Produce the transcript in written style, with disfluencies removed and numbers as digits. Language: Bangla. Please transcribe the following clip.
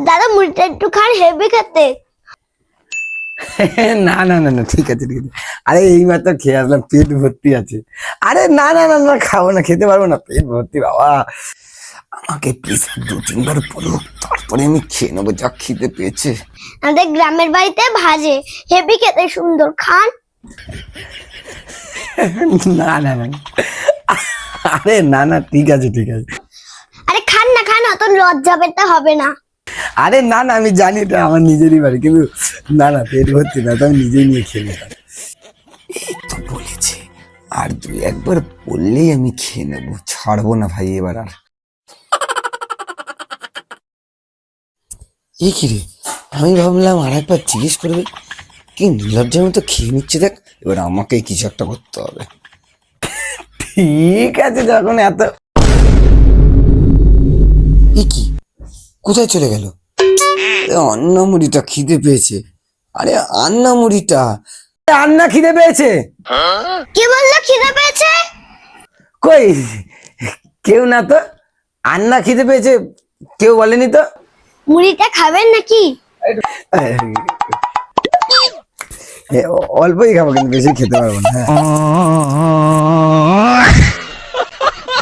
দাদা মুড়িটা একটু খান, হেভি খেতে। না না না না, ঠিক আছে ঠিক আছে। আরে এইমাত্র খেয়ে আসলাম, পেট ভর্তি আছে। আরে না না না না, খাবো না, খেতে পারবো না, পেট ভর্তি বাবা। আমাকে প্লিজ 2-3 বার বলো, তারপরে আমি খেয়ে নেবো, যা খিদে পেয়েছে। আমাদের গ্রামের বাড়িতে ভাজে, হেভি খেতে সুন্দর, খান। না না না, আরে না না, ঠিক আছে ঠিক আছে। আরে খান না, খান, অত লজ্জা পেতে হবে না। আরে না না, আমি জানি এটা আমার নিজেরই বাড়ি, কিন্তু না না, পেট ভর্তি না তো, আমি নিজেই নিয়ে খেয়ে নিতাম। এই তো বলেছে, আর 2-1 বার বললেই আমি খেয়ে নেবো, ছাড়বো না ভাই এবার আর। এ কি রে, আমি ভাবলাম আর একবার জিজ্ঞেস করবে, কি নির্লজ্জের মতো খেয়ে নিচ্ছে দেখ, এবার আমাকে কিছু একটা করতে হবে। ঠিক আছে, যখন এত। এ কি, কোথায় চলে গেল? আন্না মুড়িটা খিদে পেয়েছে। আরে আন্না মুড়িটা, আন্না খিদে পেয়েছে। কি বললো খিদে পেয়েছে? কই, কেউ না তো। আন্না খিদে পেয়েছে কেউ বলেনি তো। মুড়িটা খাবেন নাকি? অল্পই খাবো, কিন্তু বেশি খেতে পারবো না। হ্যাঁ